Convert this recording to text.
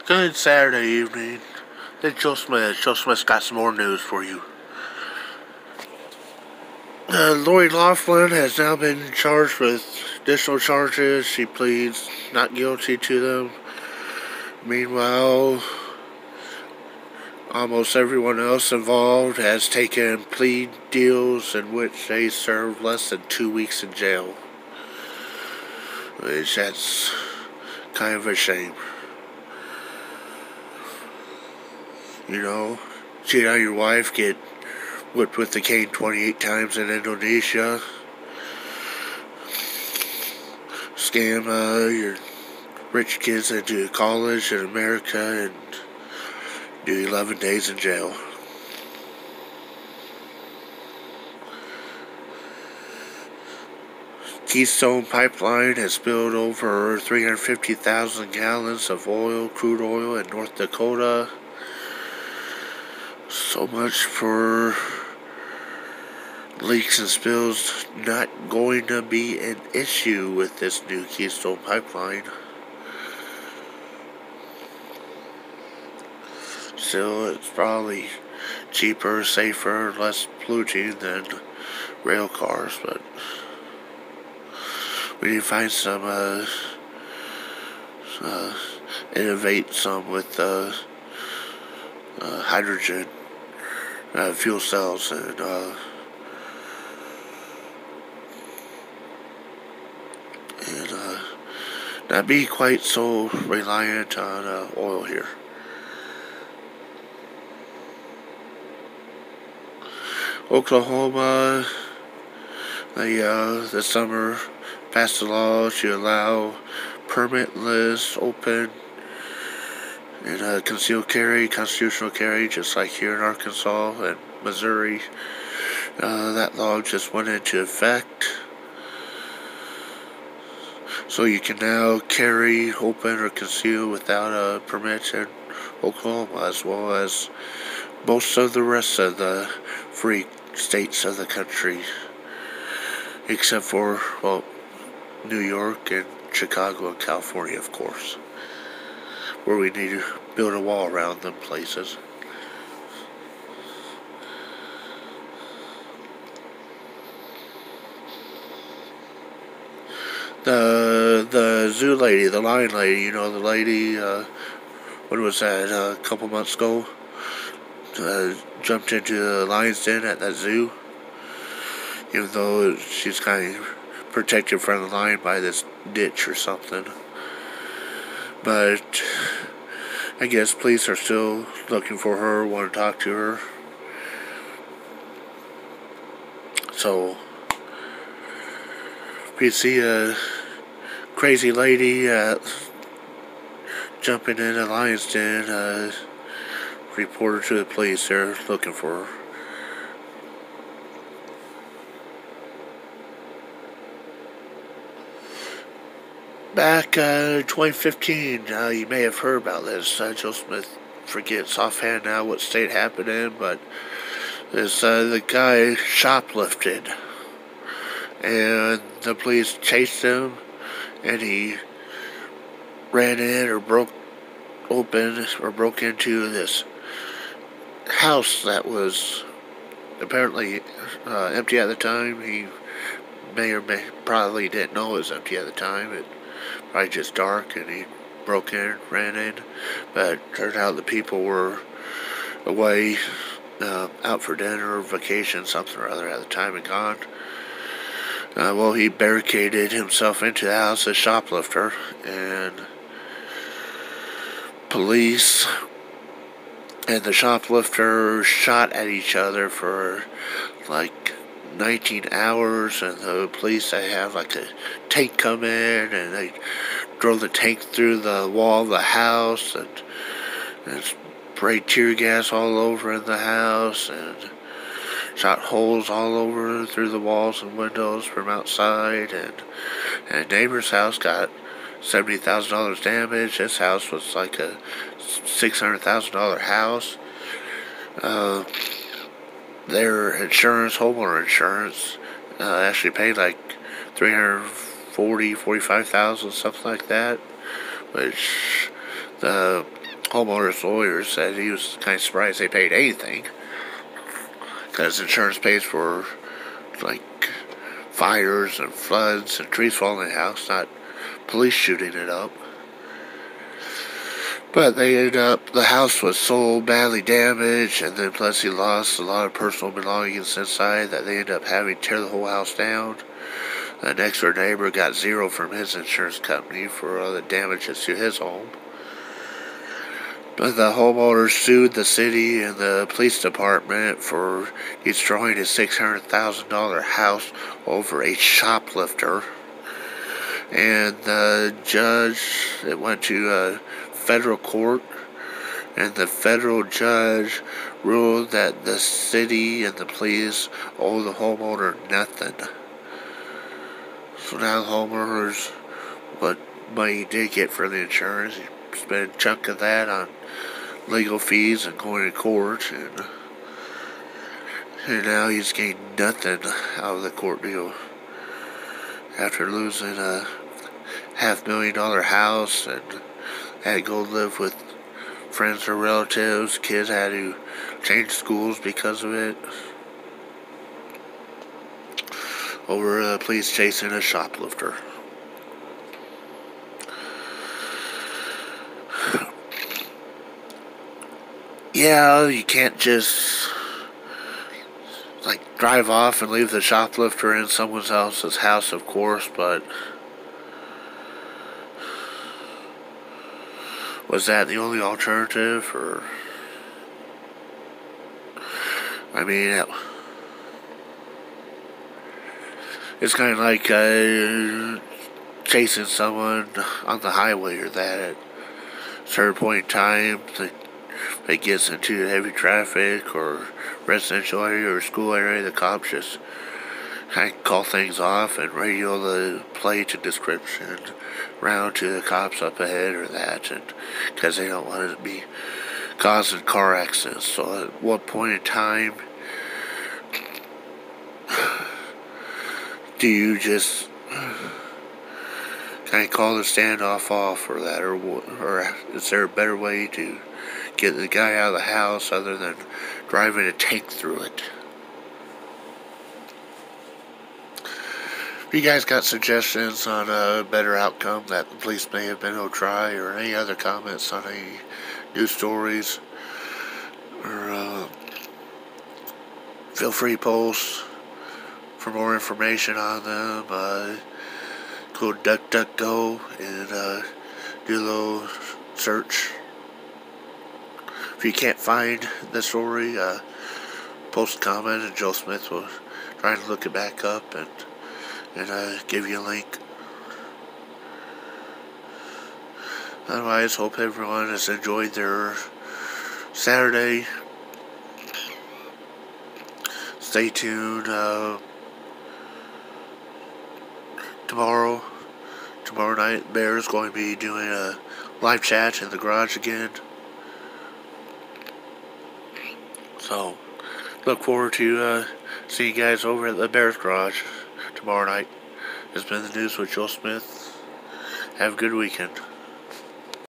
Good Saturday evening. It's Joe Smith. Joe Smith's got some more news for you. Lori Loughlin has now been charged with additional charges. She pleads not guilty to them. Meanwhile, almost everyone else involved has taken plea deals in which they served less than 2 weeks in jail. Which that's kind of a shame. You know, cheat on your wife, get whipped with the cane 28 times in Indonesia, scam your rich kids into college in America, and do 11 days in jail. Keystone Pipeline has spilled over 350,000 gallons of crude oil in North Dakota. So much for leaks and spills not going to be an issue with this new Keystone Pipeline. Still, it's probably cheaper, safer, less polluting than rail cars, but we need to find some, innovate some with hydrogen fuel cells and not be quite so reliant on oil here. Oklahoma, this summer passed a law to allow permitless, open, and concealed carry, constitutional carry, just like here in Arkansas and Missouri. That law just went into effect. So you can now carry, open, or conceal without a permit in Oklahoma, as well as most of the rest of the free states of the country. Except for, well, New York and Chicago and California, of course, where we need to build a wall around them places. The zoo lady, the lion lady, you know, the lady, what was that, a couple months ago, jumped into the lion's den at that zoo, even though she's kind of protected from the lion by this ditch or something. But I guess police are still looking for her, want to talk to her. So, if you see a crazy lady jumping in a lion's den, report her to the police. They're looking for her. Back in 2015, you may have heard about this. Joe Smith forgets offhand now what state it happened in, but the guy shoplifted, and the police chased him, and he ran in or broke into this house that was apparently empty at the time. He probably didn't know it was empty at the time. It probably just dark, and he broke in, ran in, but turned out the people were away, out for dinner or vacation, something or other at the time, and gone. Well, he barricaded himself into the house, a shoplifter, and police and the shoplifter shot at each other for like 19 hours, and the police, they have like a tank come in, and they drove the tank through the wall of the house, and sprayed tear gas all over in the house, and shot holes all over through the walls and windows from outside, and a neighbor's house got $70,000 damage. This house was like a $600,000 house. Their insurance, homeowner insurance, actually paid like $345,000, something like that, which the homeowner's lawyer said he was kind of surprised they paid anything, because insurance pays for, like, fires and floods and trees falling in the house, not police shooting it up. But they ended up, the house was so badly damaged, and then plus he lost a lot of personal belongings inside, that they ended up having to tear the whole house down. The next door neighbor got zero from his insurance company for all the damages to his home. But the homeowner sued the city and the police department for destroying his $600,000 house over a shoplifter. And the judge, it went to federal court, and the federal judge ruled that the city and the police owe the homeowner nothing. So now the homeowners, what money he did get for the insurance, he spent a chunk of that on legal fees and going to court, and now he's gained nothing out of the court deal after losing a $500,000 house, and had to go live with friends or relatives. Kids had to change schools because of it, over police chasing a shoplifter. Yeah, you can't just, like, drive off and leave the shoplifter in someone else's house, of course, but was that the only alternative? Or, I mean, it's kind of like chasing someone on the highway, or that at a certain point in time that gets into heavy traffic or residential area or school area, the cops just kind of call things off and radio the plate and description round to the cops up ahead, or that, and because they don't want it to be causing car accidents. So at what point in time do you just kind of call the standoff off, or that, or is there a better way to get the guy out of the house other than driving a tank through it? If you guys got suggestions on a better outcome that the police may have been able to try, or any other comments on any news stories, or feel free to post for more information on them. Go to DuckDuckGo and do a little search. If you can't find the story, post a comment, and Joe Smith will try to look it back up and give you a link. Otherwise, hope everyone has enjoyed their Saturday. Stay tuned. Tomorrow night, Bear's going to be doing a live chat in the garage again. So, look forward to seeing you guys over at the Bear's garage tomorrow night. This has been the news with Joe Smith. Have a good weekend.